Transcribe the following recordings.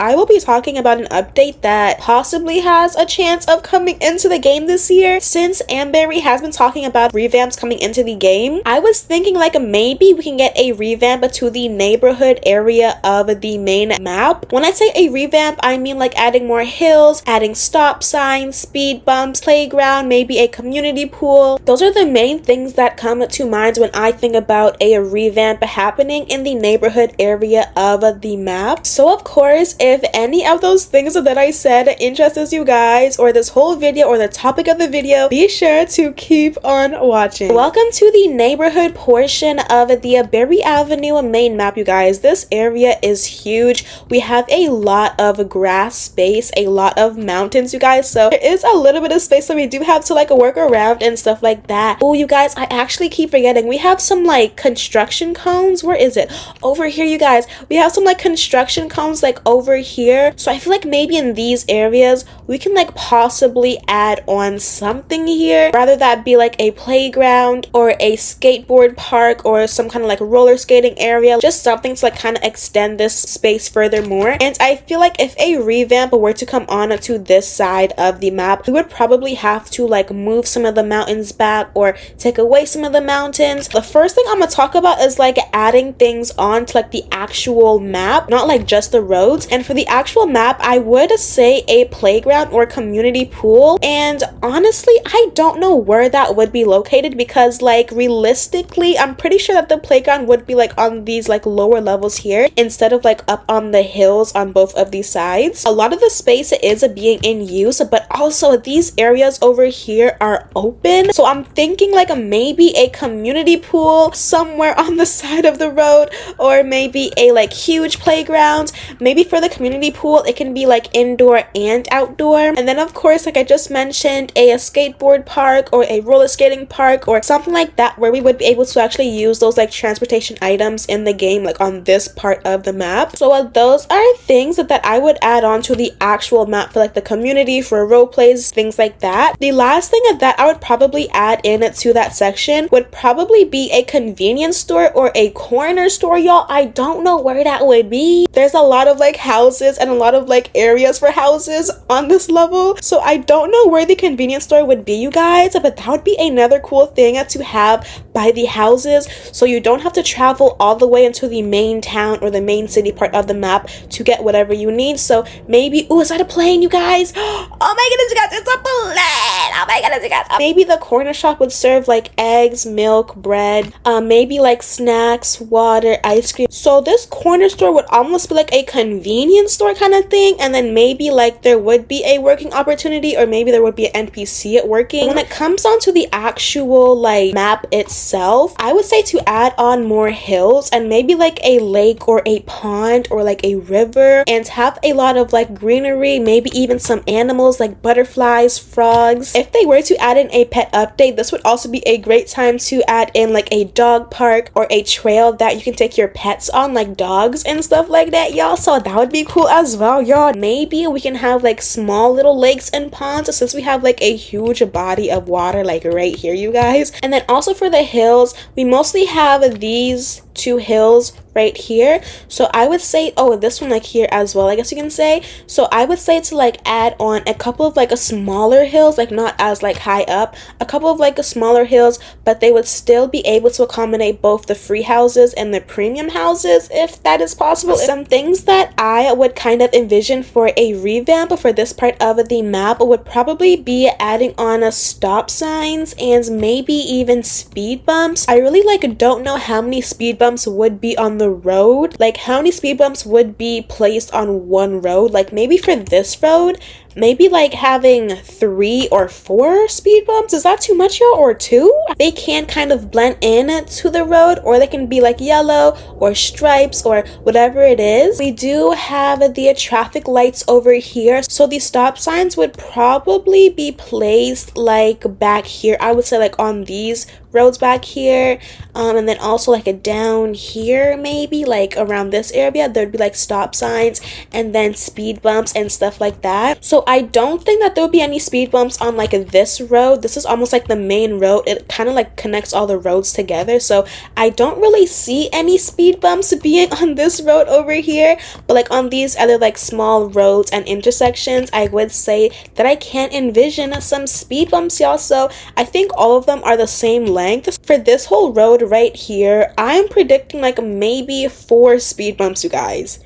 I will be talking about an update that possibly has a chance of coming into the game this year. Since Amberry has been talking about revamps coming into the game, I was thinking like maybe we can get a revamp to the neighborhood area of the main map. When I say a revamp, I mean like adding more hills, adding stop signs, speed bumps, playground, maybe a community pool. Those are the main things that come to mind when I think about a revamp happening in the neighborhood area of the map. So of course, if any of those things that I said interests you guys, or this whole video, or the topic of the video, be sure to keep on watching. Welcome to the neighborhood portion of the Berry Avenue main map, you guys. This area is huge. We have a lot of grass space, a lot of mountains, you guys, so there is a little bit of space that we do have to like work around and stuff like that. Oh, you guys, I actually keep forgetting we have some like construction cones. Where is it? Over here, you guys. We have some like construction cones like over here, so I feel like maybe in these areas we can like possibly add on something here, rather that be like a playground or a skateboard park or some kind of like roller skating area, just something to like kind of extend this space furthermore. And I feel like if a revamp were to come on to this side of the map, we would probably have to like move some of the mountains back or take away some of the mountains. The first thing I'm gonna talk about is like adding things on to like the actual map, not like just the roads. And for the actual map, I would say a playground or community pool. And honestly, I don't know where that would be located, because like realistically, I'm pretty sure that the playground would be like on these like lower levels here instead of like up on the hills on both of these sides. A lot of the space is being in use, but also these areas over here are open. So I'm thinking like maybe a community pool somewhere on the side of the road, or maybe a like huge playground. Maybe for the community pool, it can be like indoor and outdoor. And then of course, like I just mentioned, a skateboard park or a roller skating park or something like that, where we would be able to actually use those like transportation items in the game, like on this part of the map. So those are things that I would add on to the actual map for like the community, for role plays, things like that. The last thing that I would probably add in to that section would probably be a convenience store or a corner store, y'all. I don't know where that would be. There's a lot of like houses and a lot of like areas for houses on this level, so I don't know where the convenience store would be, you guys, but that would be another cool thing to have by the houses, so you don't have to travel all the way into the main town or the main city part of the map to get whatever you need. So maybe, oh, is that a plane, you guys? Oh my goodness, you guys, it's a plane. Oh my goodness, you guys. Maybe the corner shop would serve like eggs, milk, bread, maybe like snacks, water, ice cream. So this corner store would almost be like a convenience store kind of thing, and then maybe like there would be a working opportunity, or maybe there would be an NPC at working. When it comes down to the actual like map itself, I would say to add on more hills and maybe like a lake or a pond or like a river, and have a lot of like greenery, maybe even some animals like butterflies, frogs. If they were to add in a pet update, this would also be a great time to add in like a dog park or a trail that you can take your pets on, like dogs and stuff like that, y'all. So that would be cool as well, y'all. Maybe we can have like small little lakes and ponds, since we have like a huge body of water like right here, you guys. And then also for the hills, we mostly have these two hills right here, so I would say, oh, this one like here as well, I guess you can say. So I would say to like add on a couple of like a smaller hills, like not as like high up, a couple of like a smaller hills, but they would still be able to accommodate both the free houses and the premium houses, if that is possible. Some things that I would kind of envision for a revamp for this part of the map would probably be adding on a stop signs and maybe even speed bumps. I really like don't know how many speed bumps would be on the road, like how many speed bumps would be placed on one road. Like maybe for this road, maybe like having 3 or 4 speed bumps. Is that too much, y'all? Or 2? They can kind of blend in to the road, or they can be like yellow or stripes or whatever it is. We do have the traffic lights over here, so the stop signs would probably be placed like back here. I would say like on these roads back here, and then also like a down here, maybe like around this area there'd be like stop signs and then speed bumps and stuff like that. So So I don't think that there will be any speed bumps on like this road. This is almost like the main road. It kind of like connects all the roads together. So I don't really see any speed bumps being on this road over here. But like on these other like small roads and intersections, I would say that I can't envision some speed bumps, y'all. So I think all of them are the same length. For this whole road right here, I'm predicting like maybe 4 speed bumps, you guys.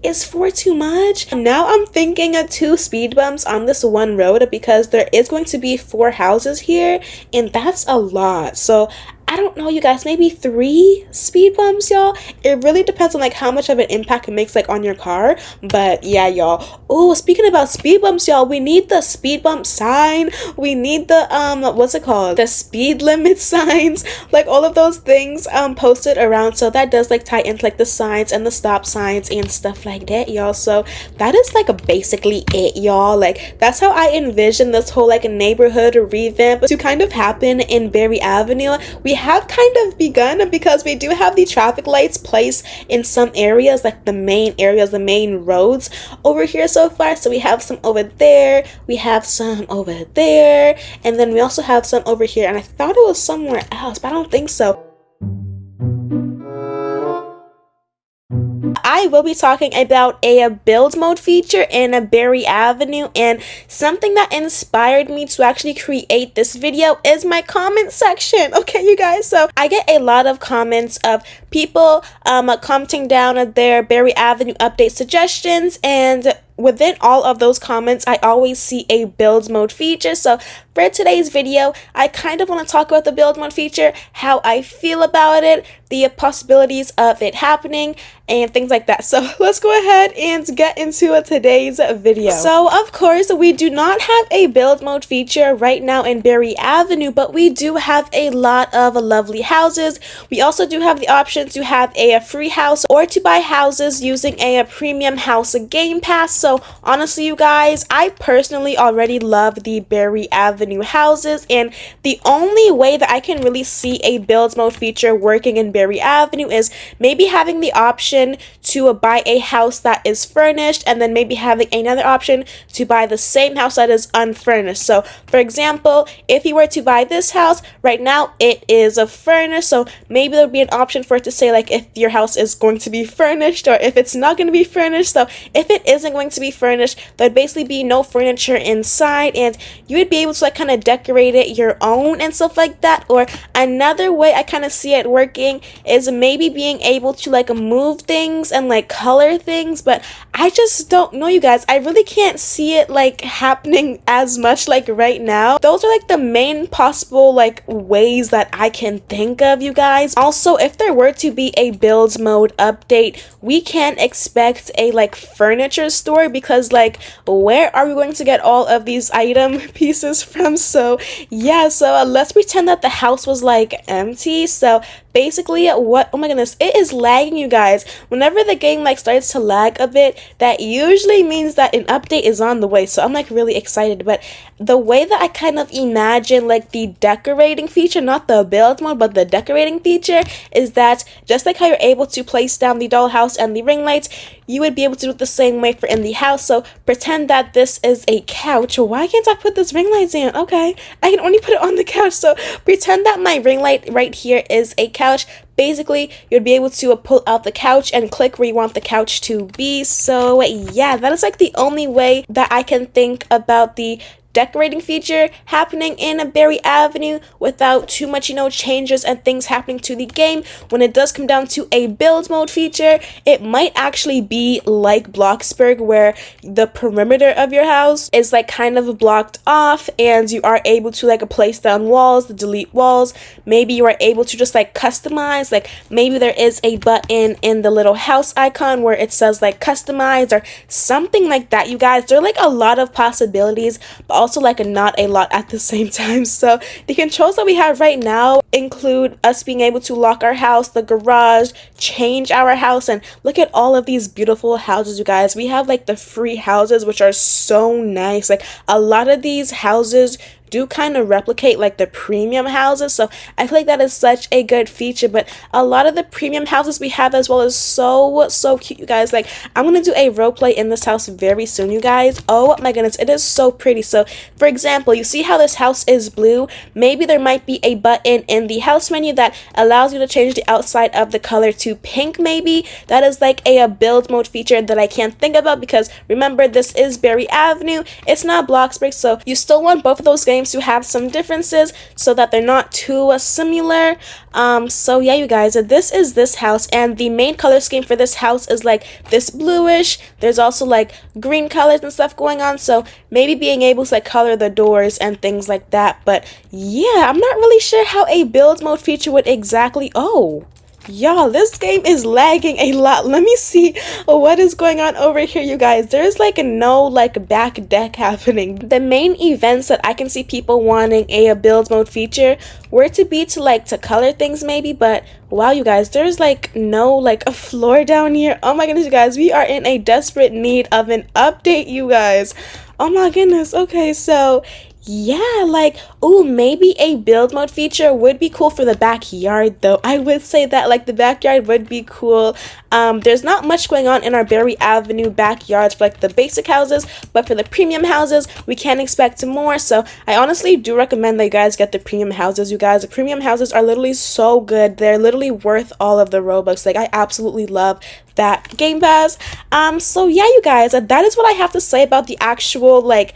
Is 4 too much? Now I'm thinking of 2 speed bumps on this one road because there is going to be 4 houses here, and that's a lot. So I don't know, you guys, maybe 3 speed bumps, y'all. It really depends on like how much of an impact it makes like on your car. But yeah, y'all. Oh, speaking about speed bumps, y'all, we need the speed bump sign. We need the what's it called? The speed limit signs. Like all of those things posted around. So that does like tie into like the signs and the stop signs and stuff like that, y'all. So that is like basically it, y'all. Like that's how I envision this whole like neighborhood revamp to kind of happen in Berry Avenue. We have kind of begun because we do have the traffic lights placed in some areas, like the main areas, the main roads over here so far. So we have some over there, we have some over there, and then we also have some over here, and I thought it was somewhere else, but I don't think so. I will be talking about a build mode feature in a Berry Avenue, and something that inspired me to actually create this video is my comment section. Okay, you guys, so I get a lot of comments of people commenting down their Berry Avenue update suggestions, and within all of those comments, I always see a build mode feature. So for today's video, I kind of want to talk about the build mode feature, how I feel about it, the possibilities of it happening, and things like that. So let's go ahead and get into today's video. So of course, we do not have a build mode feature right now in Berry Avenue, but we do have a lot of lovely houses. We also do have the option to have a free house or to buy houses using a premium house game pass. So honestly, you guys, I personally already love the Berry Avenue houses, and the only way that I can really see a build mode feature working in Berry Avenue is maybe having the option to buy a house that is furnished, and then maybe having another option to buy the same house that is unfurnished. So for example, if you were to buy this house right now, it is furnished, so maybe there would be an option for it to say like if your house is going to be furnished or if it's not going to be furnished. So if it isn't going to be furnished, there'd basically be no furniture inside, and you would be able to like kind of decorate it your own and stuff like that. Or another way I kind of see it working is maybe being able to like move things and like color things, but I just don't know, you guys. I really can't see it like happening as much like right now. Those are like the main possible like ways that I can think of, you guys. Also, if there were to be a build mode update, we can't expect a like furniture store because like where are we going to get all of these item pieces from? So yeah, so let's pretend that the house was like empty. So basically what, oh my goodness, it is lagging, you guys. Whenever the game like starts to lag a bit, that usually means that an update is on the way. So I'm like really excited. But the way that I kind of imagine like the decorating feature, not the build mode but the decorating feature, is that just like how you're able to place down the dollhouse and the ring lights, you would be able to do it the same way for in the house. So pretend that this is a couch. Why can't I put this ring light in? Okay, I can only put it on the couch. So pretend that my ring light right here is a couch. Basically, you'd be able to pull out the couch and click where you want the couch to be. So yeah, that is like the only way that I can think about the decorating feature happening in a Berry Avenue without too much, changes and things happening to the game. When it does come down to a build mode feature, it might actually be like Bloxburg, where the perimeter of your house is like kind of blocked off and you are able to like place down walls, delete walls. Maybe you are able to just like customize, like maybe there is a button in the little house icon where it says like customize or something like that, you guys. There are like a lot of possibilities, but also like not a lot at the same time. So the controls that we have right now include us being able to lock our house, the garage, change our house, and look at all of these beautiful houses, you guys. We have like the free houses, which are so nice. Like a lot of these houses do kind of replicate like the premium houses, so I feel like that is such a good feature. But a lot of the premium houses we have as well is so cute, you guys. Like, I'm gonna do a role play in this house very soon, you guys. Oh my goodness, it is so pretty. So for example, you see how this house is blue? Maybe there might be a button in the house menu that allows you to change the outside of the color to pink. Maybe that is like a build mode feature that I can't think about, because remember, this is Berry Avenue, it's not Bloxburg, so you still want both of those games to have some differences so that they're not too similar. So yeah, you guys, this is this house, and the main color scheme for this house is like this bluish. There's also like green colors and stuff going on, so maybe being able to like color the doors and things like that. But yeah, I'm not really sure how a build mode feature would exactly... Oh, y'all, this game is lagging a lot. Let me see what is going on over here, you guys. There's like no like back deck happening. The main events that I can see people wanting a build mode feature were to be to color things maybe, but wow, you guys, there's like no like a floor down here. Oh my goodness, you guys, we are in a desperate need of an update, you guys. Oh my goodness. Okay, so yeah, like, oh, maybe a build mode feature would be cool for the backyard, though. I would say that, like, the backyard would be cool. There's not much going on in our Berry Avenue backyards for, like, the basic houses, but for the premium houses, we can expect more. So I honestly do recommend that you guys get the premium houses, you guys. The premium houses are literally so good. They're literally worth all of the Robux. Like, I absolutely love that Game Pass. So yeah, you guys, that is what I have to say about the actual, like,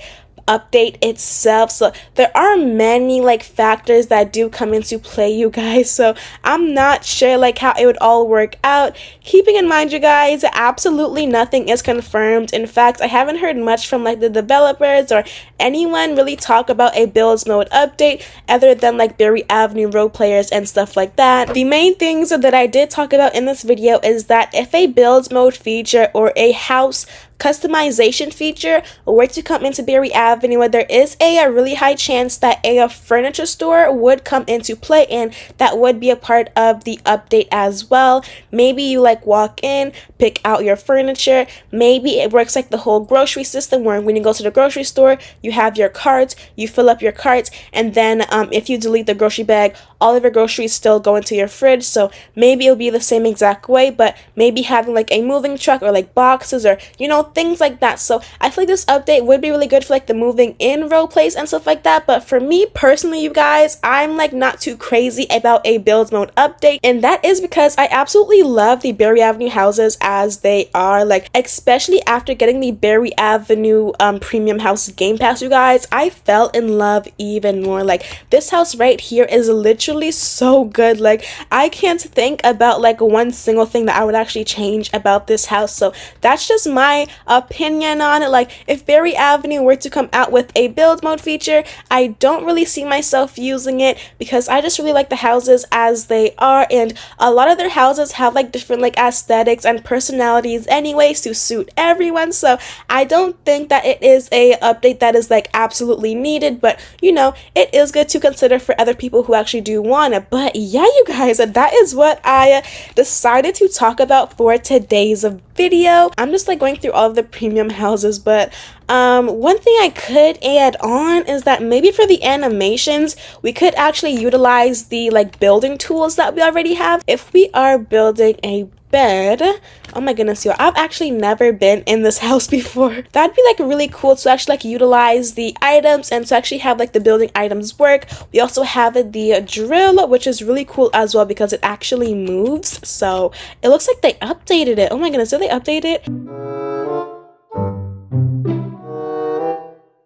update itself. So there are many like factors that do come into play, you guys, so I'm not sure like how it would all work out. Keeping in mind, you guys, absolutely nothing is confirmed. In fact, I haven't heard much from like the developers or anyone really talk about a builds mode update other than like Berry Avenue role players and stuff like that. The main things that I did talk about in this video is that if a builds mode feature or a house customization feature were to come into Berry Avenue, there is a really high chance that a furniture store would come into play, and that would be a part of the update as well. Maybe you like walk in, pick out your furniture. Maybe it works like the whole grocery system where when you go to the grocery store, you have your carts, you fill up your carts, and then if you delete the grocery bag, all of your groceries still go into your fridge. So maybe it'll be the same exact way, but maybe having like a moving truck or like boxes or, you know, things like that. So I feel like this update would be really good for like the moving in role plays and stuff like that. But for me personally, you guys, I'm like not too crazy about a build mode update, and that is because I absolutely love the Berry Avenue houses as they are. Like, especially after getting the Berry Avenue premium house Game Pass, you guys, I fell in love even more. Like, this house right here is literally so good. Like, I can't think about like one single thing that I would actually change about this house. So that's just my opinion on it. Like, if Berry Avenue were to come out with a build mode feature, I don't really see myself using it because I just really like the houses as they are, and a lot of their houses have like different like aesthetics and personalities anyways to suit everyone. So I don't think that it is a update that is like absolutely needed, but you know, it is good to consider for other people who actually do want it. But yeah, you guys, that is what I decided to talk about for today's video. I'm just like going through all of the premium houses, but one thing I could add on is that maybe for the animations we could actually utilize the like building tools that we already have. If we are building a bed, oh my goodness, yo, I've actually never been in this house before. That'd be like really cool to actually like utilize the items and to actually have like the building items work. We also have the drill, which is really cool as well because it actually moves. So it looks like they updated it. Oh my goodness, did they update it?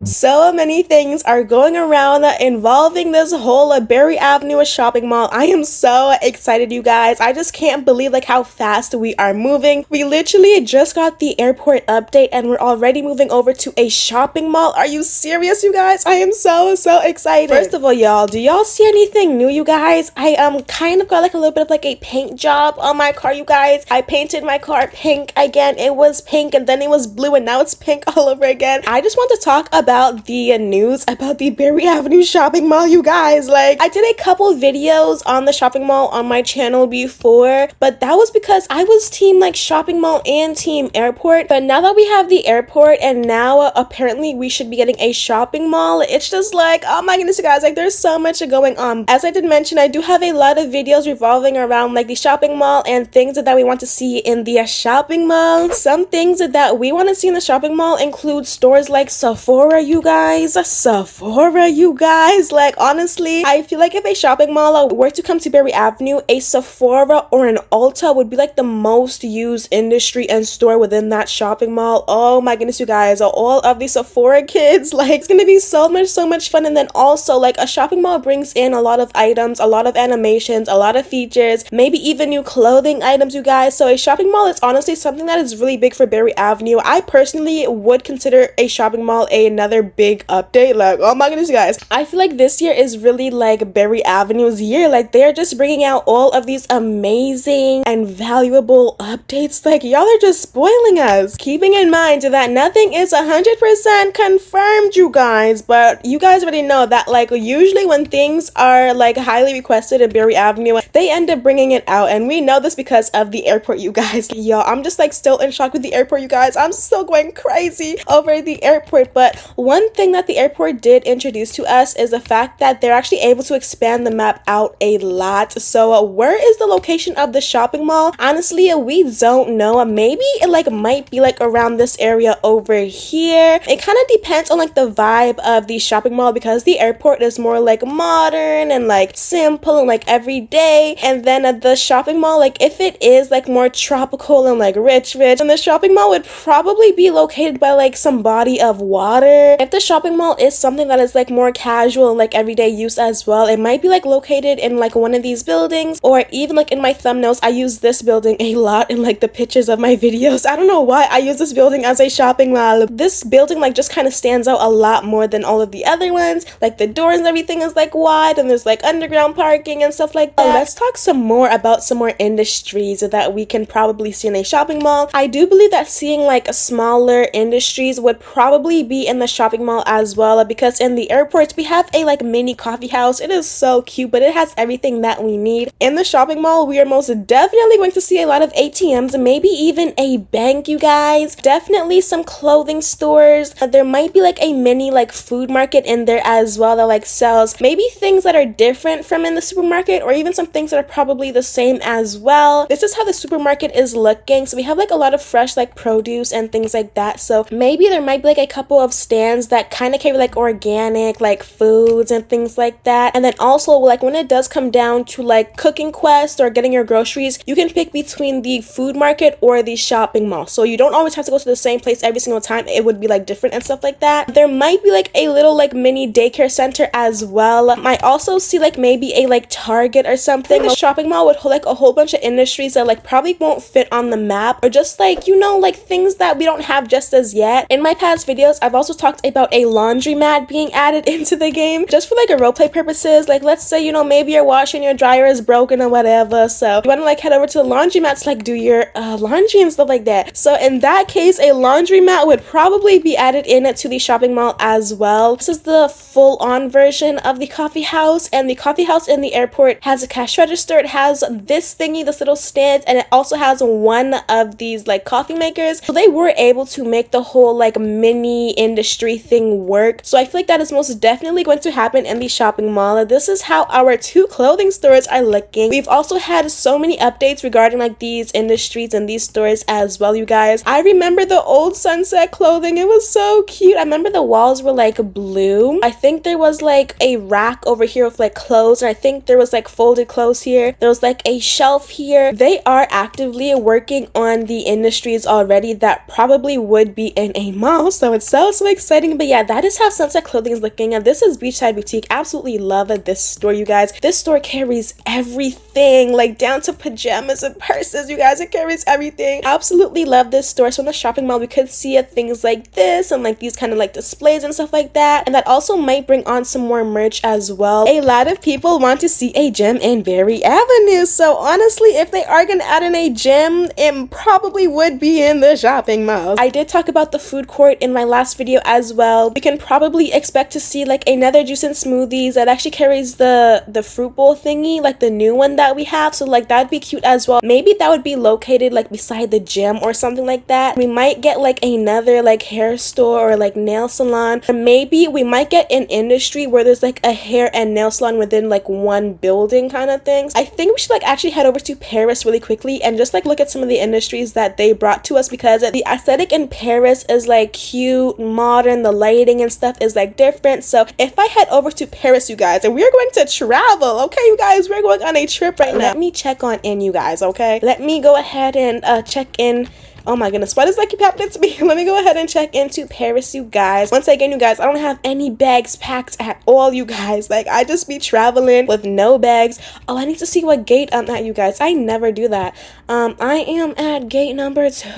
So many things are going around involving this whole Berry Avenue shopping mall. I am so excited, you guys. I just can't believe like how fast we are moving. We literally just got the airport update and we're already moving over to a shopping mall. Are you serious, you guys? I am so excited. First of all, y'all, do y'all see anything new, you guys? I kind of got like a little bit of like a paint job on my car, you guys. I painted my car pink again. It was pink and then it was blue and now it's pink all over again. I just want to talk about about the news about the Berry Avenue shopping mall, you guys. Like, I did a couple videos on the shopping mall on my channel before, but that was because I was team like shopping mall and team airport. But now that we have the airport and now apparently we should be getting a shopping mall, it's just like, oh my goodness, you guys, like there's so much going on. As I did mention, I do have a lot of videos revolving around like the shopping mall and things that we want to see in the shopping mall. Some things that we want to see in the shopping mall include stores like Sephora, you guys. Sephora, you guys. Like, honestly, I feel like if a shopping mall were to come to Berry Avenue, a Sephora or an Ulta would be like the most used industry and store within that shopping mall. Oh my goodness, you guys, all of the Sephora kids, like, it's gonna be so much fun. And then also, like, a shopping mall brings in a lot of items, a lot of animations, a lot of features, maybe even new clothing items, you guys. So a shopping mall is honestly something that is really big for Berry Avenue. I personally would consider a shopping mall another big update. Like, oh my goodness, you guys, I feel like this year is really like Berry Avenue's year. Like, they're just bringing out all of these amazing and valuable updates. Like, y'all are just spoiling us, keeping in mind that nothing is 100% confirmed, you guys, but you guys already know that, like, usually when things are like highly requested in Berry Avenue, they end up bringing it out, and we know this because of the airport, you guys. Yo, I'm just like still in shock with the airport, you guys. I'm still going crazy over the airport. But one thing that the airport did introduce to us is the fact that they're actually able to expand the map out a lot. So where is the location of the shopping mall? Honestly, we don't know. Maybe it like might be like around this area over here. It kind of depends on like the vibe of the shopping mall, because the airport is more like modern and like simple and like everyday, and then at the shopping mall, like if it is like more tropical and like rich, and the shopping mall would probably be located by like some body of water. If the shopping mall is something that is like more casual and like everyday use as well, it might be like located in like one of these buildings, or even like in my thumbnails I use this building a lot in like the pictures of my videos. I don't know why I use this building as a shopping mall. This building like just kind of stands out a lot more than all of the other ones. Like the doors and everything is like wide, and there's like underground parking and stuff like that. Let's talk some more about some more industries that we can probably see in a shopping mall. I do believe that seeing like smaller industries would probably be in the shopping mall as well, because in the airports we have a like mini coffee house. It is so cute, but it has everything that we need. In the shopping mall, we are most definitely going to see a lot of ATMs, maybe even a bank, you guys. Definitely some clothing stores. There might be like a mini like food market in there as well that like sells maybe things that are different from in the supermarket, or even some things that are probably the same as well. This is how the supermarket is looking. So we have like a lot of fresh like produce and things like that. So maybe there might be like a couple of stands that kind of carry like organic like foods and things like that. And then also like when it does come down to like cooking quest or getting your groceries, you can pick between the food market or the shopping mall. So you don't always have to go to the same place every single time. It would be like different and stuff like that. There might be like a little like mini daycare center as well. Might also see like maybe a like Target or something. The shopping mall would hold like a whole bunch of industries that like probably won't fit on the map, or just like, you know, like things that we don't have just as yet. In my past videos, I've also talked about a laundromat being added into the game just for like a roleplay purposes. Like, let's say, you know, maybe your washer and your dryer is broken or whatever, so you want to like head over to the laundromat to like do your laundry and stuff like that. So in that case, a laundromat would probably be added in to the shopping mall as well. This is the full-on version of the coffee house, and the coffee house in the airport has a cash register. It has this thingy, this little stand, and it also has one of these like coffee makers. So they were able to make the whole like mini industry thing work. So I feel like that is most definitely going to happen in the shopping mall. This is how our two clothing stores are looking. We've also had so many updates regarding like these industries and these stores as well, you guys. I remember the old sunset clothing. It was so cute. I remember the walls were like blue. I think there was like a rack over here with like clothes, and I think there was like folded clothes here. There was like a shelf here. They are actively working on the industries already that probably would be in a mall, so it's so exciting. But yeah, that is how sunset clothing is looking. And this is Beachside Boutique. Absolutely love this store, you guys. This store carries everything, like down to pajamas and purses, you guys. It carries everything. Absolutely love this store. So in the shopping mall, we could see things like this and like these kind of like displays and stuff like that, and that also might bring on some more merch as well. A lot of people want to see a gym in Berry Avenue, so honestly, if they are gonna add in a gym, it probably would be in the shopping mall. I did talk about the food court in my last video as as well. We can probably expect to see like another juice and smoothies that actually carries the fruit bowl thingy, like the new one that we have. So like that'd be cute as well. Maybe that would be located like beside the gym or something like that. We might get like another like hair store or like nail salon, or maybe we might get an industry where there's like a hair and nail salon within like one building kind of things. I think we should like actually head over to Paris really quickly and just like look at some of the industries that they brought to us, because the aesthetic in Paris is like cute, modern, the lighting and stuff is like different. So if I head over to Paris, you guys, and we're going to travel, okay, you guys, we're going on a trip right now. Let me check on in, you guys, okay? Let me go ahead and check in. Oh my goodness, why does that keep happening to me? Let me go ahead and check into Paris, you guys. Once again, you guys, I don't have any bags packed at all, you guys. Like, I just be traveling with no bags. Oh, I need to see what gate I'm at, you guys. I never do that. I am at gate number 2,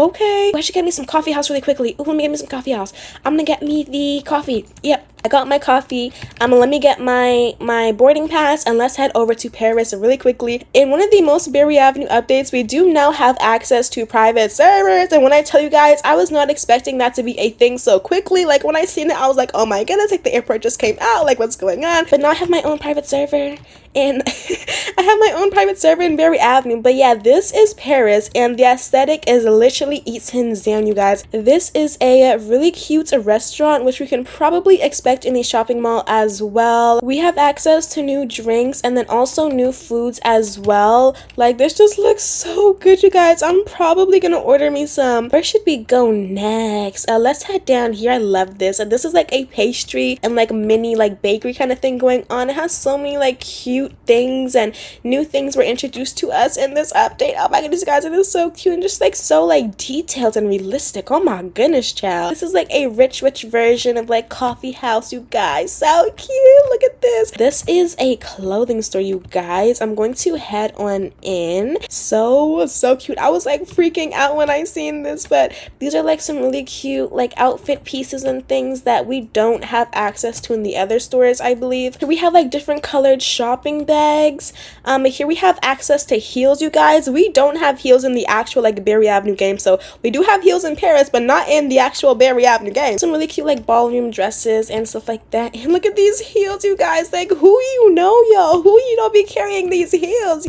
okay. I should get me some coffee house really quickly. Ooh, let me get me some coffee house. I'm gonna get me the coffee. Yep, I got my coffee. Let me get my boarding pass and let's head over to Paris really quickly. In one of the most Berry Avenue updates, we do now have access to private servers, and when I tell you guys, I was not expecting that to be a thing so quickly. Like when I seen it, I was like, oh my goodness, like the airport just came out, like what's going on? But now I have my own private server, and I have my own private server in Berry Avenue. But yeah, this is Paris, and the aesthetic is literally eats hands down, you guys. This is a really cute restaurant, which we can probably expect in a shopping mall as well. We have access to new drinks and then also new foods as well. Like this just looks so good, you guys. I'm probably gonna order me some. Where should we go next? Let's head down here. I love this. And this is like a pastry and like mini like bakery kind of thing going on. It has so many like cute things and new things were introduced to us in this update. Oh my goodness, guys, it is so cute and just like so like detailed and realistic. Oh my goodness, child. This is like a rich version of like coffee house, you guys. So cute. Look at this. This is a clothing store, you guys. I'm going to head on in. So cute. I was like freaking out when I seen this, but these are like some really cute like outfit pieces and things that we don't have access to in the other stores, I believe. Here we have like different colored shopping bags. Here we have access to heels, you guys. We don't have heels in the actual like Berry Avenue game, so we do have heels in Paris, but not in the actual Berry Avenue game. Some really cute like ballroom dresses and stuff like that. And look at these heels, you guys. Like, who you know, y'all? Who you know be carrying these heels?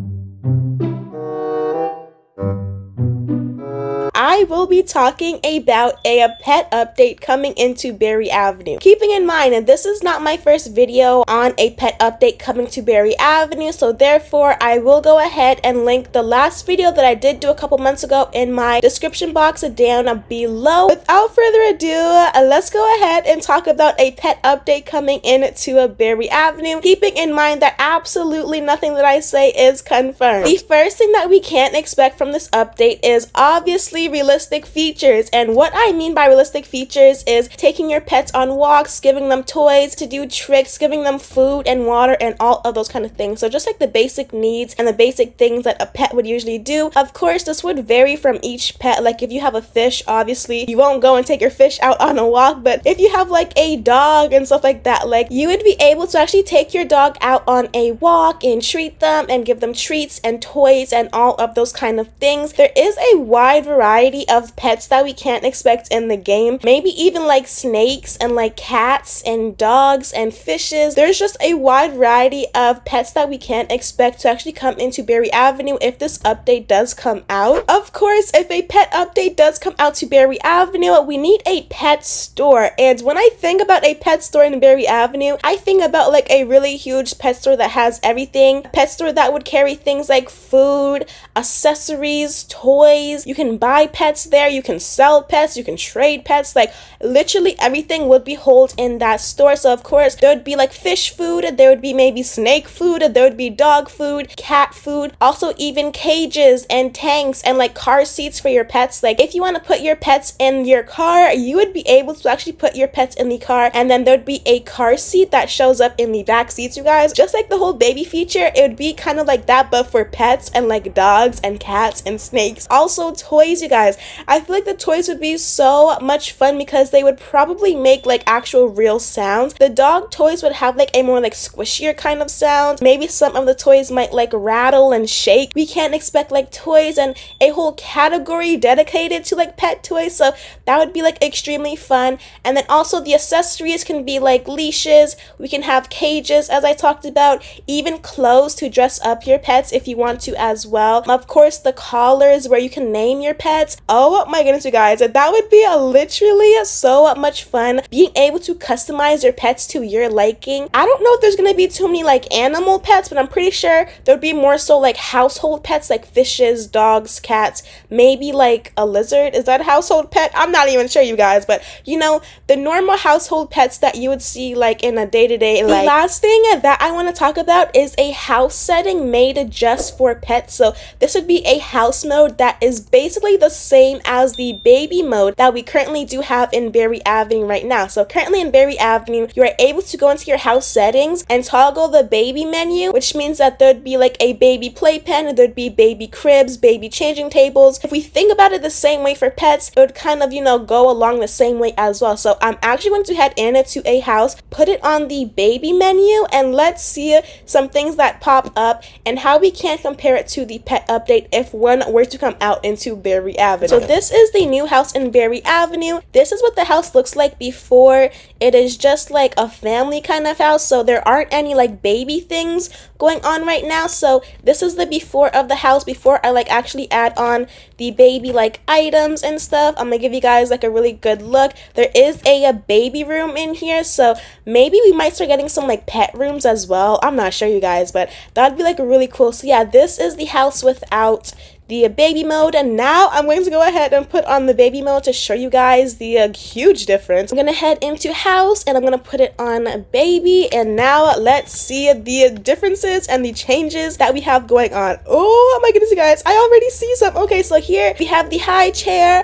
I will be talking about a pet update coming into Berry Avenue. Keeping in mind, and this is not my first video on a pet update coming to Berry Avenue, so therefore I will go ahead and link the last video that I did do a couple months ago in my description box down below. Without further ado, let's go ahead and talk about a pet update coming into Berry Avenue, keeping in mind that absolutely nothing that I say is confirmed. The first thing that we can't expect from this update is obviously realistic features, and what I mean by realistic features is taking your pets on walks, giving them toys to do tricks, giving them food and water and all of those kind of things. So just like the basic needs and the basic things that a pet would usually do. Of course, this would vary from each pet. Like if you have a fish, obviously you won't go and take your fish out on a walk, but if you have like a dog and stuff like that, like you would be able to actually take your dog out on a walk and treat them and give them treats and toys and all of those kind of things. There is a wide variety of pets that we can't expect in the game. Maybe even like snakes and like cats and dogs and fishes. There's just a wide variety of pets that we can't expect to actually come into Berry Avenue if this update does come out. Of course, if a pet update does come out to Berry Avenue, we need a pet store. And when I think about a pet store in Berry Avenue, I think about like a really huge pet store that has everything. A pet store that would carry things like food, accessories, toys. You can buy pets there, you can sell pets, you can trade pets, like literally everything would be held in that store. So of course there would be like fish food, there would be maybe snake food, there would be dog food, cat food, also even cages and tanks and like car seats for your pets. Like if you want to put your pets in your car, you would be able to actually put your pets in the car, and then there'd be a car seat that shows up in the back seats, you guys. Just like the whole baby feature, it would be kind of like that, but for pets and like dogs and cats and snakes. Also toys, you guys. I feel like the toys would be so much fun because they would probably make like actual real sounds. The dog toys would have like a more like squishier kind of sound. Maybe some of the toys might like rattle and shake. We can't expect like toys and a whole category dedicated to like pet toys, so that would be like extremely fun. And then also the accessories can be like leashes, we can have cages as I talked about, even clothes to dress up your pets if you want to as well. Of course, the collars where you can name your pets. Oh my goodness, you guys, that would be literally so much fun, being able to customize your pets to your liking. I don't know if there's gonna be too many like animal pets, but I'm pretty sure there would be more so like household pets like fishes, dogs, cats, maybe like a lizard. Is that a household pet? I'm not even sure, you guys, but you know, the normal household pets that you would see like in a day-to-day life. The last thing that I want to talk about is a house setting made just for pets. So this would be a house mode that is basically the same as the baby mode that we currently do have in Berry Avenue right now. So currently in Berry Avenue, you are able to go into your house settings and toggle the baby menu, which means that there'd be like a baby playpen, there'd be baby cribs, baby changing tables. If we think about it the same way for pets, it would kind of, you know, go along the same way as well. So I'm actually going to head into a house, put it on the baby menu, and let's see some things that pop up and how we can compare it to the pet update if one were to come out into Berry Avenue. So this is the new house in Berry Avenue. This is what the house looks like before. It is just like a family kind of house, so there aren't any like baby things going on right now. So this is the before of the house before I like actually add on the baby like items and stuff. I'm gonna give you guys like a really good look. There is a baby room in here, so maybe we might start getting some like pet rooms as well. I'm not sure, you guys, but that'd be like really cool. So yeah, this is the house without the baby mode, and now I'm going to go ahead and put on the baby mode to show you guys the huge difference. I'm gonna head into house and I'm gonna put it on baby, and now let's see the differences and the changes that we have going on. Oh my goodness, you guys, I already see some. Okay, so here we have the high chair.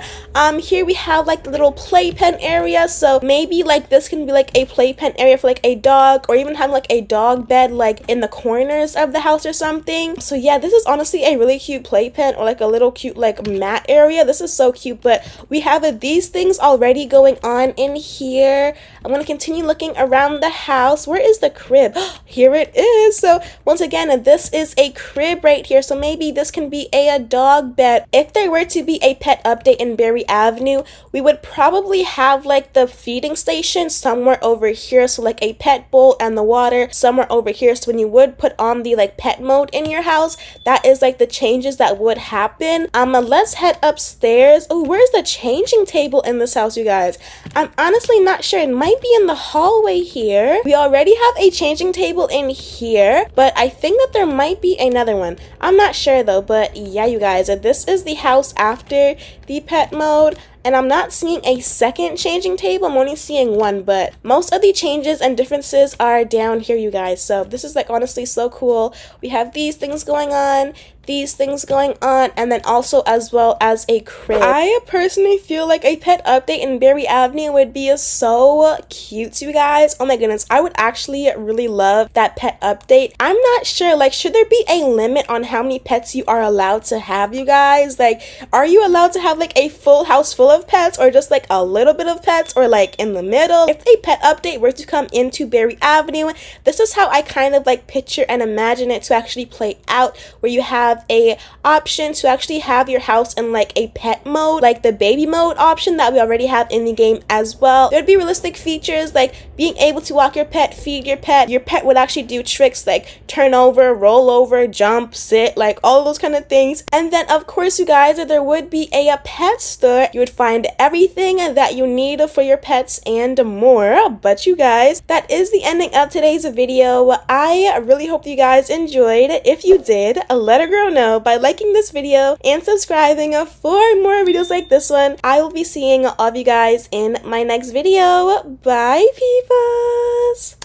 Here we have like the little playpen area, so maybe like this can be like a playpen area for like a dog, or even have like a dog bed like in the corners of the house or something. So yeah, this is honestly a really cute playpen, or like a little cute like mat area. This is so cute. But we have these things already going on in here. I'm gonna continue looking around the house. Where is the crib? Here it is. So once again, this is a crib right here, so maybe this can be a dog bed. If there were to be a pet update in Berry Avenue, we would probably have like the feeding station somewhere over here, so like a pet bowl and the water somewhere over here. So when you would put on the like pet mode in your house, that is like the changes that would happen. Let's head upstairs. Oh, where's the changing table in this house, you guys? I'm honestly not sure. It might be in the hallway here. We already have a changing table in here, but I think that there might be another one. I'm not sure though, but yeah, you guys, this is the house after the pet mode. And I'm not seeing a second changing table, I'm only seeing one, but most of the changes and differences are down here, you guys. So this is like honestly so cool. We have these things going on, these things going on, and then also as well as a crib. I personally feel like a pet update in Berry Avenue would be so cute, you guys. Oh my goodness, I would actually really love that pet update. I'm not sure, like, should there be a limit on how many pets you are allowed to have, you guys? Like, are you allowed to have like a full house full of pets, or just like a little bit of pets, or like in the middle? If a pet update were to come into Berry Avenue, this is how I kind of like picture and imagine it to actually play out, where you have a option to actually have your house in like a pet mode, like the baby mode option that we already have in the game as well. There'd be realistic features like being able to walk your pet, feed your pet. Your pet would actually do tricks like turn over, roll over, jump, sit, like all those kind of things. And then of course, you guys, there would be a pet store. You would find everything that you need for your pets and more. But you guys, that is the ending of today's video. I really hope you guys enjoyed. If you did, let a girl know by liking this video and subscribing for more videos like this one. I will be seeing all of you guys in my next video. Bye, peepas!